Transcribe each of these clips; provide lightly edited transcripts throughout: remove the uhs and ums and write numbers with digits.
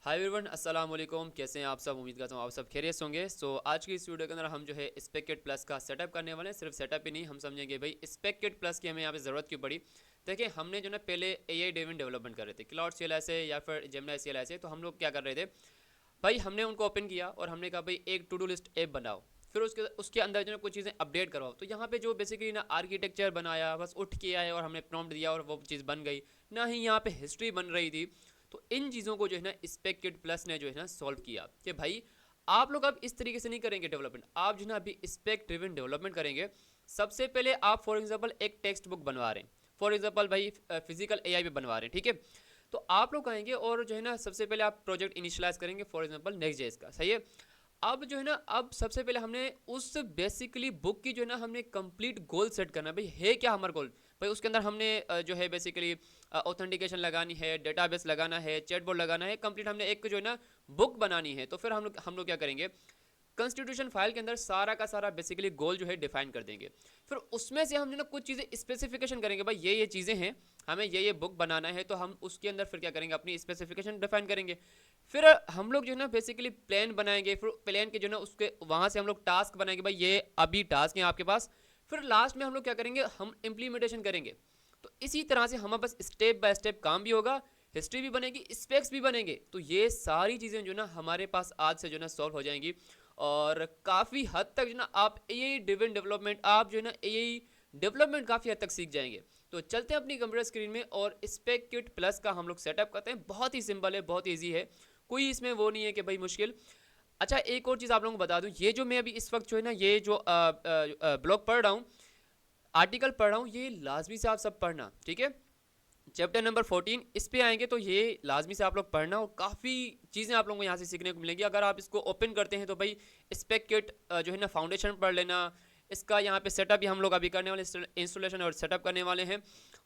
Hi everyone, अस्सलाम वालेकुम। कैसे हैं आप सब? उम्मीद करता हूँ आप सब खैरियत से होंगे। आज की इस वीडियो के अंदर हम जो है स्पेक प्लस का सेटअप करने वाले हैं। सिर्फ सेटअप ही नहीं, हम समझेंगे भाई स्पेक प्लस की हमें यहाँ पे ज़रूरत क्यों पड़ी। देखिए, हमने जो ना पहले एआई ड्रिवन डेवलपमेंट कर रहे थे क्लाउड सीएलआई से या फिर जेमिनी सीएलआई से। तो हम लोग क्या कर रहे थे भाई, हमने उनको ओपन किया और हमने कहा भाई एक टू डू लिस्ट ऐप बनाओ, फिर उसके उसके अंदर जो ना कुछ चीज़ें अपडेट करवाओ। तो यहाँ पे जो बेसिकली ना आर्किटेक्चर बनाया, बस उठ के आए और हमने प्रॉम्प्ट दिया और वो चीज़ बन गई। ना ही यहाँ पे हिस्ट्री बन रही थी। तो इन चीज़ों को जो है ना स्पेक प्लस ने जो है ना सॉल्व किया कि भाई आप लोग अब इस तरीके से नहीं करेंगे डेवलपमेंट, आप जो है ना अभी स्पेक ड्रिवन डेवलपमेंट करेंगे। सबसे पहले आप फॉर एग्जांपल एक टेक्स्ट बुक बनवा रहे हैं, फॉर एग्जांपल भाई फिजिकल एआई पे बनवा रहे हैं, ठीक है। तो आप लोग आएंगे और जो है ना सबसे पहले आप प्रोजेक्ट इनिशियलाइज करेंगे, फॉर एग्जांपल नेक्स्ट जेएस का, सही है। अब जो है ना, अब सबसे पहले हमने उस बेसिकली बुक की जो है ना हमने कंप्लीट गोल सेट करना, भाई है क्या हमारा गोल। भाई उसके अंदर हमने जो है बेसिकली ऑथेंटिकेशन लगानी है, डेटाबेस लगाना है, चैटबॉट लगाना है, कंप्लीट हमने एक जो है ना बुक बनानी है। तो फिर हम लोग क्या करेंगे, कॉन्स्टिट्यूशन फाइल के अंदर सारा का सारा बेसिकली गोल जो है डिफाइन कर देंगे। फिर उसमें से हम जो ना कुछ चीज़ें स्पेसिफिकेशन करेंगे, भाई ये चीज़ें हैं, हमें ये बुक बनाना है। तो हम उसके अंदर फिर क्या करेंगे, अपनी स्पेसिफिकेशन डिफाइन करेंगे। फिर हम लोग जो है ना बेसिकली प्लान बनाएंगे, फिर प्लान के जो है ना उसके वहाँ से हम लोग टास्क बनाएंगे, भाई ये अभी टास्क हैं आपके पास। फिर लास्ट में हम लोग क्या करेंगे, हम इम्प्लीमेंटेशन करेंगे। तो इसी तरह से हमारे पास स्टेप बाय स्टेप काम भी होगा, हिस्ट्री भी बनेगी, स्पेक्स भी बनेंगे। तो ये सारी चीज़ें जो ना हमारे पास आज से जो ना सॉल्व हो जाएंगी। और काफ़ी हद तक जो ना आप एआई ड्रिवन डेवलपमेंट, आप जो है ना एआई डेवलपमेंट काफ़ी हद तक सीख जाएंगे। तो चलते हैं अपनी कंप्यूटर स्क्रीन में और स्पेक किट प्लस का हम लोग सेटअप करते हैं। बहुत ही सिंपल है, बहुत ईजी है, कोई इसमें वो नहीं है कि भाई मुश्किल। अच्छा, एक और चीज़ आप लोगों को बता दूं, ये जो मैं अभी इस वक्त जो है ना ये जो ब्लॉग पढ़ रहा हूँ, आर्टिकल पढ़ रहा हूँ, ये लाजमी से आप सब पढ़ना, ठीक है। चैप्टर नंबर 14 इस पे आएंगे तो ये लाजमी से आप लोग पढ़ना, और काफ़ी चीज़ें आप लोगों को यहाँ से सीखने को मिलेंगी। अगर आप इसको ओपन करते हैं तो भाई स्पेक किट जो है ना फाउंडेशन पढ़ लेना। इसका यहाँ पे सेटअप भी हम लोग अभी करने वाले, इंस्टॉलेशन और सेटअप करने वाले हैं।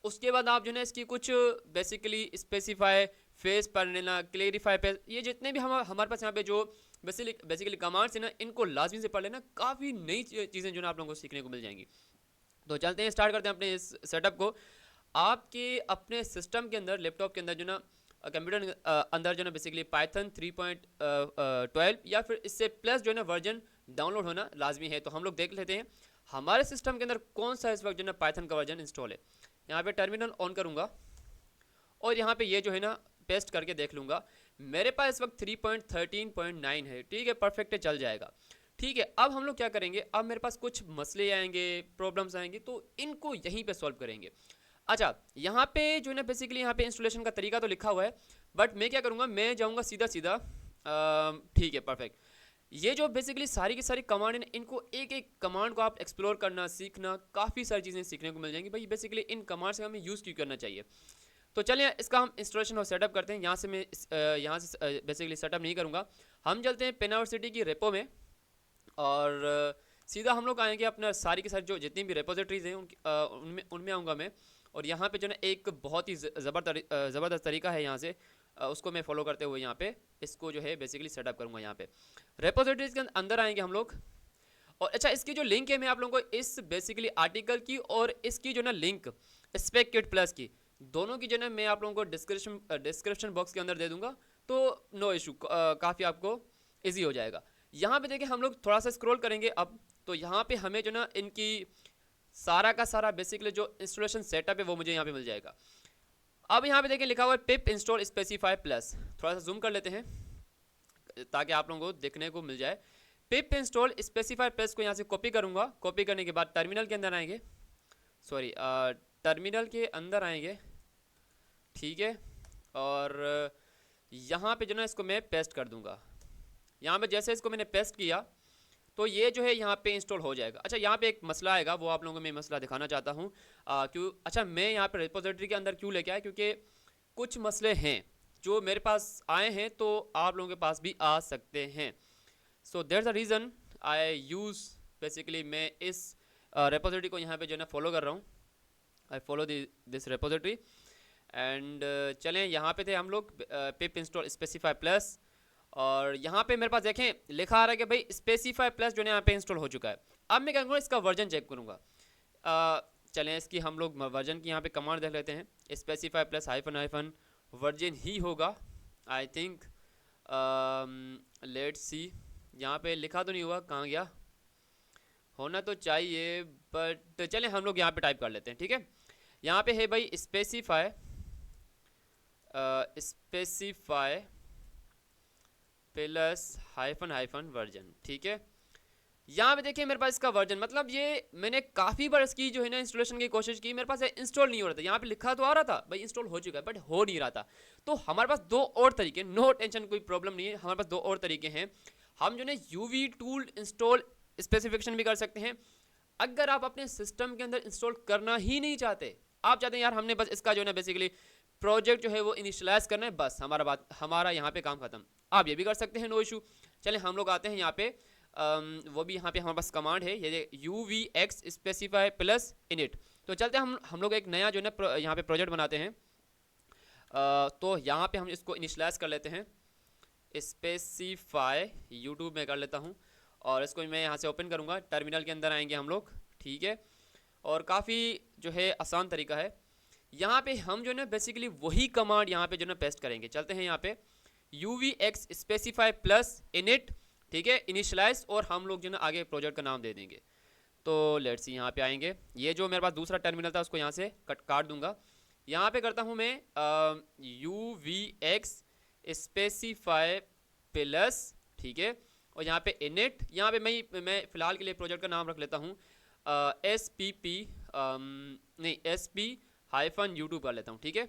उसके बाद आप जो है ना इसकी कुछ बेसिकली स्पेसिफाई फेस पढ़ लेना, क्लेरिफाई पे, ये जितने भी हमारे पास यहाँ पे जो बेसिकली कमांड्स है ना, इनको लाजमी से पढ़ लेना। काफ़ी नई चीज़ें जो ना आप लोगों को सीखने को मिल जाएंगी। तो चलते हैं, स्टार्ट करते हैं अपने इस सेटअप को। आपके अपने सिस्टम के अंदर, लैपटॉप के अंदर जो ना कंप्यूटर अंदर जो ना बेसिकली पाइथन 3.12 या फिर इससे प्लस जो है ना वर्जन डाउनलोड होना लाजमी है। तो हम लोग देख लेते हैं हमारे सिस्टम के अंदर कौन सा इस वक्त जो ना पाइथन का वर्जन इंस्टॉल है। यहाँ पे टर्मिनल ऑन करूँगा और यहाँ पे ये जो है ना पेस्ट करके देख लूँगा। मेरे पास इस वक्त 3.13.9 है, ठीक है, परफेक्ट है, चल जाएगा। ठीक है, अब हम लोग क्या करेंगे, अब मेरे पास कुछ मसले आएंगे, प्रॉब्लम्स आएंगे, तो इनको यहीं पे सॉल्व करेंगे। अच्छा, यहाँ पे जो है ना बेसिकली यहाँ पे इंस्टॉलेशन का तरीका तो लिखा हुआ है, बट मैं क्या करूँगा, मैं जाऊँगा सीधा सीधा। ठीक है, परफेक्ट। ये जो बेसिकली सारी की सारी कमांड है ना, इनको एक एक कमांड को आप एक्सप्लोर करना, सीखना, काफ़ी सारी चीज़ें सीखने को मिल जाएंगी भाई बेसिकली इन कमांड से हमें यूज़ क्यों करना चाहिए। तो चलिए इसका हम इंस्टॉलेशन और सेटअप करते हैं। यहाँ से मैं यहाँ से बेसिकली सेटअप नहीं करूँगा। हम चलते हैं पेनावर्सिटी की रेपो में और सीधा हम लोग आएंगे अपना सारी के सारी जो जितनी भी रेपोजिटरीज हैं उनमें उनमें आऊँगा मैं। और यहाँ पे जो ना एक बहुत ही ज़बरदस्त तरीका है, यहाँ से उसको मैं फॉलो करते हुए यहाँ पे इसको जो है बेसिकली सेटअप करूँगा। यहाँ पे रेपोजिटरीज के अंदर आएंगे हम लोग। और अच्छा, इसकी जो लिंक है मैं आप लोगों को इस बेसिकली आर्टिकल की और इसकी जो ना लिंक स्पेक किट प्लस की, दोनों की जो ना मैं आप लोगों को डिस्क्रिप्शन बॉक्स के अंदर दे दूंगा। तो नो इशू, काफ़ी आपको इजी हो जाएगा। यहाँ पे देखिए हम लोग थोड़ा सा स्क्रॉल करेंगे अब, तो यहाँ पे हमें जो ना इनकी सारा का सारा बेसिकली जो इंस्टॉलेशन सेटअप है वो मुझे यहाँ पे मिल जाएगा। अब यहाँ पे देखिए लिखा हुआ है पिप इंस्टॉल स्पेसिफाई प्लस। थोड़ा सा जूम कर लेते हैं ताकि आप लोगों को देखने को मिल जाए। पिप इंस्टॉल स्पेसिफाई प्लस को यहाँ से कॉपी करूँगा। कॉपी करने के बाद टर्मिनल के अंदर आएंगे, सॉरी टर्मिनल के अंदर आएंगे, ठीक है। और यहाँ पे जो ना इसको मैं पेस्ट कर दूँगा। यहाँ पे जैसे इसको मैंने पेस्ट किया तो ये जो है यहाँ पे इंस्टॉल हो जाएगा। अच्छा, यहाँ पे एक मसला आएगा, वो आप लोगों को मैं मसला दिखाना चाहता हूँ। क्यों, अच्छा मैं यहाँ पे रिपोजिटरी के अंदर क्यों लेके आया, क्योंकि कुछ मसले हैं जो मेरे पास आए हैं तो आप लोगों के पास भी आ सकते हैं। So there the reason I use basically, मैं इस रेपोजिटरी को यहाँ पे जो है ना फॉलो कर रहा हूँ। I follow this repository and चलें, यहाँ पे थे हम लोग पिप इंस्टॉल स्पेसिफाई प्लस। और यहाँ पे मेरे पास देखें लिखा आ रहा है कि भाई स्पेसिफाई प्लस जो है यहाँ पे इंस्टॉल हो चुका है। अब मैं क्या करूँगा, इसका वर्जन चेक करूँगा। चलें इसकी हम लोग वर्जन की यहाँ पे कमांड देख लेते हैं। Specify plus hyphen hyphen version ही होगा आई थिंक। लेट्स सी, यहाँ पे लिखा तो नहीं हुआ, कहाँ गया, होना तो चाहिए बट चलें हम लोग यहाँ पे टाइप कर लेते हैं, ठीक है। यहाँ पे है भाई specify, specify plus hyphen hyphen version, ठीक है। यहाँ पे देखिए मेरे पास इसका वर्जन, मतलब ये मैंने काफ़ी बार इसकी जो है ना इंस्टॉलेशन की कोशिश की, मेरे पास इंस्टॉल नहीं हो रहा था। यहाँ पे लिखा तो आ रहा था भाई इंस्टॉल हो चुका है, बट हो नहीं रहा था। तो हमारे पास दो और तरीके, नो टेंशन, कोई प्रॉब्लम नहीं है, हमारे पास दो और तरीके हैं। हम जो है यूवी टूल इंस्टॉल स्पेसिफिकेशन भी कर सकते हैं। अगर आप अपने सिस्टम के अंदर इंस्टॉल करना ही नहीं चाहते, आप चाहते हैं यार हमने बस इसका जो है ना बेसिकली प्रोजेक्ट जो है वो इनिशियलाइज करना है, बस हमारा यहाँ पे काम खत्म, आप ये भी कर सकते हैं, नो इशू। चलें हम लोग आते हैं यहाँ पे, वो भी यहाँ पे हमारे पास कमांड है ये UVX स्पेसिफाई प्लस इनिट। तो चलते हैं हम लोग एक नया जो है ना यहाँ पे प्रोजेक्ट बनाते हैं। तो यहाँ पे हम इसको इनिशियलाइज कर लेते हैं, स्पेसिफाई यूट्यूब में कर लेता हूँ, और इसको मैं यहाँ से ओपन करूँगा, टर्मिनल के अंदर आएंगे हम लोग, ठीक है। और काफ़ी जो है आसान तरीका है। यहाँ पे हम जो है ना बेसिकली वही कमांड यहाँ पे जो है ना पेस्ट करेंगे। चलते हैं यहाँ पे UVX स्पेसिफाई प्लस इनिट, ठीक है, इनिशियलाइज, और हम लोग जो है ना आगे प्रोजेक्ट का नाम दे देंगे। तो लेट्स सी यहाँ पे आएंगे, ये जो मेरे पास दूसरा टर्मिनल था उसको यहाँ से काट दूंगा। यहाँ पे करता हूँ मैं UVX स्पेसिफाई प्लस, ठीक है, और यहाँ पे इनिट, यहाँ पे मैं फ़िलहाल के लिए प्रोजेक्ट का नाम रख लेता हूँ SPP, नहीं SP हाइफन यूट्यूब कर लेता हूँ, ठीक है,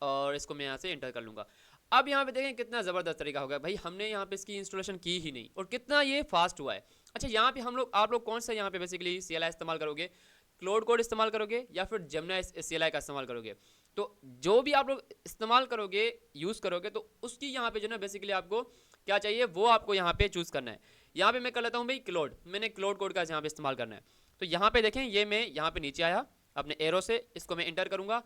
और इसको मैं यहाँ से एंटर कर लूँगा। अब यहाँ पे देखें कितना ज़बरदस्त तरीका हो गया भाई, हमने यहाँ पे इसकी इंस्टॉलेशन की ही नहीं और कितना ये फास्ट हुआ है। अच्छा यहाँ पे आप लोग कौन सा यहाँ पे बेसिकली CLI इस्तेमाल करोगे, क्लाउड कोड इस्तेमाल करोगे या फिर जेमिनी CLI का इस्तेमाल करोगे? तो जो भी आप लोग इस्तेमाल करोगे, यूज़ करोगे, तो उसकी यहाँ पे जो ना बेसिकली आपको क्या चाहिए वो आपको यहाँ पे चूज़ करना है। यहाँ पे मैं कर लेता हूँ भाई क्लाउड, मैंने क्लाउड कोड का यहाँ पे इस्तेमाल करना है। तो यहाँ पे देखें ये मैं यहाँ पे नीचे आया अपने एरो से, इसको मैं इंटर करूँगा।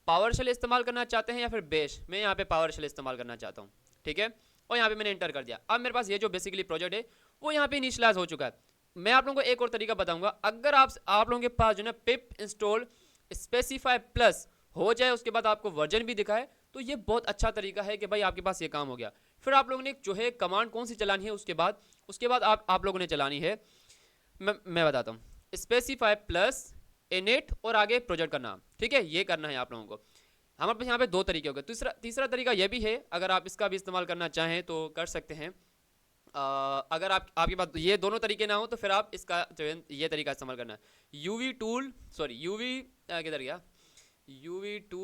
पावर शेल इस्तेमाल करना चाहते हैं या फिर बेश, मैं यहाँ पे पावर शेल इस्तेमाल करना चाहता हूँ, ठीक है, और यहाँ पे मैंने इंटर कर दिया। अब मेरे पास ये जो बेसिकली प्रोजेक्ट है वो यहाँ पे इनिशियलाइज हो चुका है। मैं आप लोगों को एक और तरीका बताऊंगा, अगर आप लोगों के पास जो है पिप इंस्टॉल स्पेसिफाई प्लस हो जाए, उसके बाद आपको वर्जन भी दिखाए, तो ये बहुत अच्छा तरीका है कि भाई आपके पास ये काम हो गया। फिर आप लोगों ने जो है कमांड कौन सी चलानी है, उसके बाद आप लोगों ने चलानी है, मैं बताता हूँ, स्पेसिफाई प्लस इनिट और आगे प्रोजेक्ट का नाम, ठीक है, ये करना है आप लोगों को। हमारे पास यहाँ पे दो तरीके हो गए। तीसरा तरीका ये भी है, अगर आप इसका भी इस्तेमाल करना चाहें तो कर सकते हैं। अगर आपके पास ये दोनों तरीके ना हो तो फिर आप इसका जो है ये तरीका इस्तेमाल करना है, यूवी टूल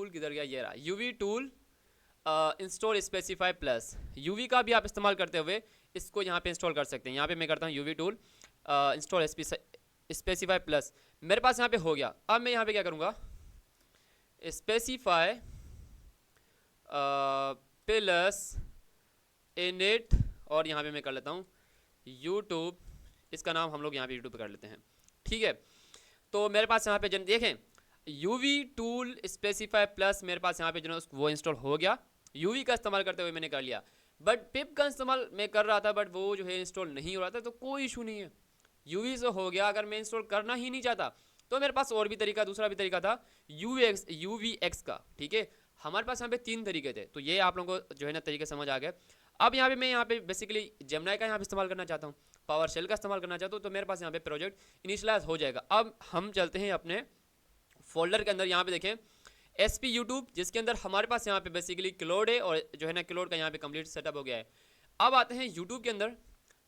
किधर गया, ये रहा, UV tool install specify plus. UV का भी आप इस्तेमाल करते हुए इसको यहाँ पे इंस्टॉल कर सकते हैं। यहाँ पे मैं करता हूँ UV tool install specify plus, मेरे पास यहाँ पे हो गया। अब मैं यहाँ पे क्या करूँगा, स्पेसिफाई प्लस इनिट, और यहाँ पे मैं कर लेता हूँ यूट्यूब, इसका नाम हम लोग यहाँ पे यूट्यूब कर लेते हैं, ठीक है। तो मेरे पास यहाँ पे जन देखें यूवी टूल स्पेसिफाई प्लस, मेरे पास यहाँ पे जो वो इंस्टॉल हो गया, यूवी का इस्तेमाल करते हुए मैंने कर लिया। बट पिप का इस्तेमाल मैं कर रहा था बट वो जो है इंस्टॉल नहीं हो रहा था, तो कोई इशू नहीं है, यूवी से हो गया। अगर मैं इंस्टॉल करना ही नहीं चाहता तो मेरे पास और भी दूसरा भी तरीका था UVX का, ठीक है। हमारे पास यहाँ पे 3 तरीके थे, तो ये आप लोगों को जो है ना तरीके समझ आ गए। अब यहाँ पे मैं यहाँ पे बेसिकली जेमिनी का यहाँ पे इस्तेमाल करना चाहता हूँ, पावर शेल का इस्तेमाल करना चाहता हूँ, तो मेरे पास यहाँ पे प्रोजेक्ट इनिशियलाइज हो जाएगा। अब हम चलते हैं अपने फोल्डर के अंदर, यहाँ पे देखें SP यूट्यूब, जिसके अंदर हमारे पास यहाँ पे बेसिकली क्लाउड है, और जो है ना क्लाउड का यहाँ पे कंप्लीट सेटअप हो गया है। अब आते हैं यूट्यूब के अंदर,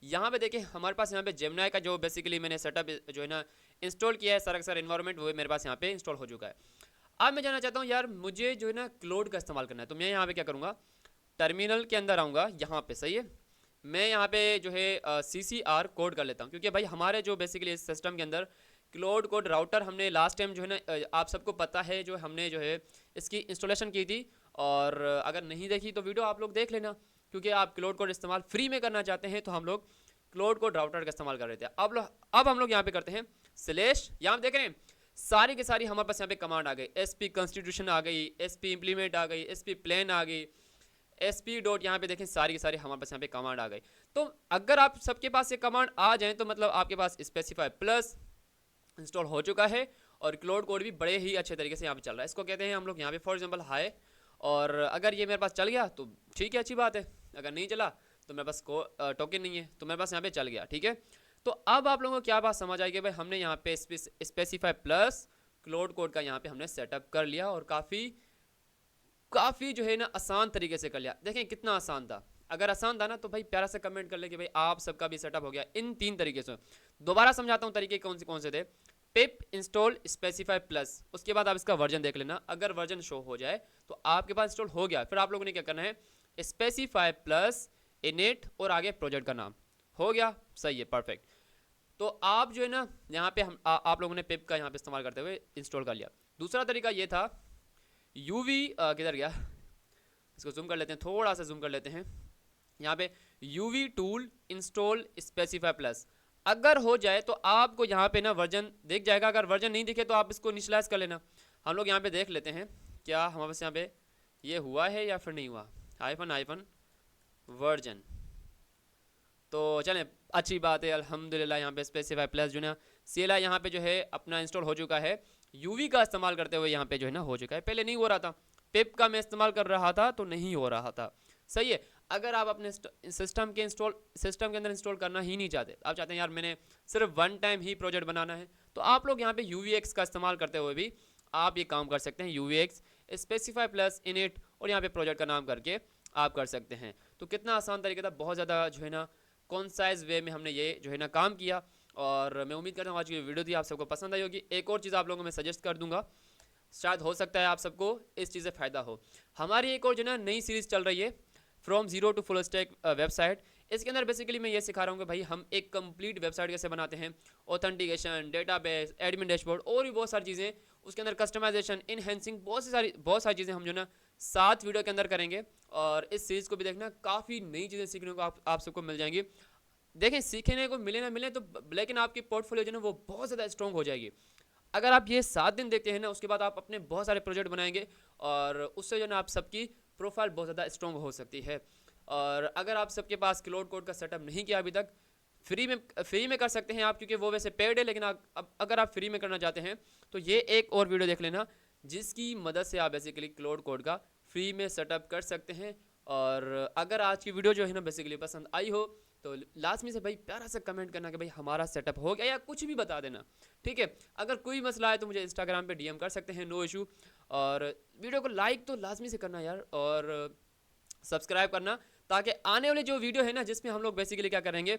यहाँ पे देखें हमारे पास यहाँ पे जेमिनी का जो बेसिकली मैंने सेटअप जो है ना इंस्टॉल किया है, सारा का सारा इन्वायरमेंट वो मेरे पास यहाँ पे इंस्टॉल हो चुका है। अब मैं जानना चाहता हूँ यार मुझे जो है ना क्लाउड का इस्तेमाल करना है, तो मैं यहाँ पे क्या करूँगा, टर्मिनल के अंदर आऊँगा, यहाँ पे सही है, मैं यहाँ पे जो है CCR कोड कर लेता हूँ, क्योंकि भाई हमारे जो बेसिकली इस सिस्टम के अंदर क्लाउड कोड राउटर हमने लास्ट टाइम जो है ना आप सबको पता है, जो हमने जो है इसकी इंस्टॉलेशन की थी, और अगर नहीं देखी तो वीडियो आप लोग देख लेना, क्योंकि आप क्लाउड कोड इस्तेमाल फ्री में करना चाहते हैं, तो हम लोग क्लाउड कोड राउटर का इस्तेमाल कर रहे थे। अब हम लोग यहाँ पे करते हैं स्लैश, यहाँ देख रहे हैं सारी की सारी हमारे पास यहाँ पे कमांड आ गई, SP कॉन्स्टिट्यूशन आ गई, SP इम्प्लीमेंट आ गई, SP प्लान आ गई, SP डॉट, यहाँ पे देखें सारी की सारी हमारे पास यहाँ पे कमांड आ गई। तो अगर आप सबके पास ये कमांड आ जाए तो मतलब आपके पास स्पेसिफाई प्लस इंस्टॉल हो चुका है, और क्लाउड कोड भी बड़े ही अच्छे तरीके से यहाँ पे चल रहा है। इसको कहते हैं हम लोग यहाँ पे फॉर एग्जांपल हाई, और अगर ये मेरे पास चल गया तो ठीक है, अच्छी बात है। अगर नहीं चला तो मेरे पास टोकन नहीं है, तो मेरे पास यहाँ पे चल गया। ठीक है, तो अब आप लोगों को क्या बात समझ आई कि भाई हमने यहाँ पे स्पेसिफाई प्लस क्लोड कोड का यहाँ पे हमने सेटअप कर लिया और काफ़ी जो है ना आसान तरीके से कर लिया। देखें कितना आसान था। अगर आसान था ना तो भाई प्यारा से कमेंट कर ले कि भाई आप सबका भी सेटअप हो गया इन 3 तरीके से। दोबारा समझाता हूँ तरीके कौन से थे। पिप इंस्टॉल स्पेसिफाई प्लस, उसके बाद आप इसका वर्जन देख लेना, अगर वर्जन शो हो जाए तो आपके पास इंस्टॉल हो गया। फिर आप लोगों ने क्या करना है, स्पेसिफाई प्लस इनिट और आगे प्रोजेक्ट का नाम, हो गया, सही है, परफेक्ट। तो आप जो है ना यहाँ पे आप लोगों ने पिप का यहाँ पे इस्तेमाल करते हुए इंस्टॉल कर लिया। दूसरा तरीका ये था यूवी, किधर गया, इसको जूम कर लेते हैं, थोड़ा सा जूम कर लेते हैं। यहाँ पे UV tool install specify plus, अगर हो जाए तो आपको यहाँ पे ना वर्जन दिख जाएगा। अगर वर्जन नहीं दिखे तो आप इसको इनिशियलाइज कर लेना। हम लोग यहाँ पे देख लेते हैं क्या हमारे पास यहाँ पे ये हुआ है या फिर नहीं हुआ, हाइफन वर्जन। तो चलें, अच्छी बात है, अल्हम्दुलिल्लाह यहाँ पे स्पेसिफाई प्लस जो है ना CLI यहाँ पे जो है अपना इंस्टॉल हो चुका है। यूवी का इस्तेमाल करते हुए यहाँ पे जो है ना हो चुका है, पहले नहीं हो रहा था। पिप का मैं इस्तेमाल कर रहा था तो नहीं हो रहा था, सही है। अगर आप अपने सिस्टम के अंदर इंस्टॉल करना ही नहीं चाहते, आप चाहते हैं यार मैंने सिर्फ 1 टाइम ही प्रोजेक्ट बनाना है, तो आप लोग यहाँ पे UVX का इस्तेमाल करते हुए भी आप ये काम कर सकते हैं। UVX स्पेसिफाई प्लस इनिट और यहाँ पे प्रोजेक्ट का नाम करके आप कर सकते हैं। तो कितना आसान तरीका था, बहुत ज़्यादा जो है ना कॉन्साइज वे में हमने ये जो है ना काम किया। और मैं उम्मीद करता हूँ आज की वीडियो थी आप सबको पसंद आई होगी। एक और चीज़ आप लोगों को मैं सजेस्ट कर दूंगा, शायद हो सकता है आप सबको इस चीज़ से फ़ायदा हो। हमारी एक और जो ना नई सीरीज़ चल रही है from zero to full stack website. इसके अंदर बेसिकली मैं ये सिखा रहा हूँ कि भाई हम एक कंप्लीट वेबसाइट कैसे बनाते हैं, ऑथेंटिकेशन, डेटाबेस, एडमिन डैशबोर्ड और भी बहुत सारी चीज़ें, उसके अंदर कस्टमाइजेशन, इनहेंसिंग, बहुत सारी चीज़ें हम जो ना 7 वीडियो के अंदर करेंगे। और इस सीरीज़ को भी देखना, काफ़ी नई चीज़ें सीखने को आप सबको मिल जाएंगी। देखें सीखने को मिले ना मिले तो लेकिन आपकी पोर्टफोलियो जो है ना वो बहुत ज़्यादा स्ट्रॉन्ग हो जाएगी। अगर आप ये 7 दिन देखते हैं ना, उसके बाद आप अपने बहुत सारे प्रोजेक्ट बनाएंगे और उससे जो ना आप सबकी प्रोफाइल बहुत ज़्यादा स्ट्रॉन्ग हो सकती है। और अगर आप सबके पास क्लाउड कोड का सेटअप नहीं किया अभी तक, फ्री में कर सकते हैं आप, क्योंकि वो वैसे पेड है, लेकिन अगर आप फ्री में करना चाहते हैं तो ये एक और वीडियो देख लेना, जिसकी मदद से आप बेसिकली क्लाउड कोड का फ्री में सेटअप कर सकते हैं। और अगर आज की वीडियो जो है ना बेसिकली पसंद आई हो तो लास्ट में से भाई प्यारा सा कमेंट करना कि भाई हमारा सेटअप हो गया, या कुछ भी बता देना, ठीक है। अगर कोई मसला है तो मुझे इंस्टाग्राम पे DM कर सकते हैं, नो इशू। और वीडियो को लाइक तो लाजमी से करना यार, और सब्सक्राइब करना, ताकि आने वाले जो वीडियो है ना जिसमें हम लोग बेसिकली क्या करेंगे,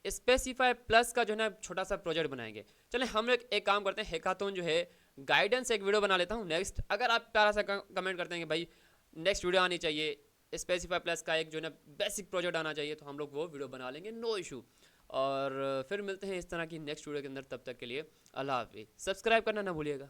स्पेसिफाई प्लस का जो है ना छोटा सा प्रोजेक्ट बनाएंगे। चलें हम लोग एक काम करते हैं, हैकाथॉन जो है गाइडेंस एक वीडियो बना लेता हूँ नेक्स्ट। अगर आप प्यारा सा कमेंट करते हैं कि भाई नेक्स्ट वीडियो आनी चाहिए, स्पेसिफाई प्लस का एक जो है ना बेसिक प्रोजेक्ट आना चाहिए, तो हम लोग वो वीडियो बना लेंगे, नो इशू। और फिर मिलते हैं इस तरह की नेक्स्ट वीडियो के अंदर, तब तक के लिए अल्लाह हाफिज़। सब्सक्राइब करना ना भूलिएगा।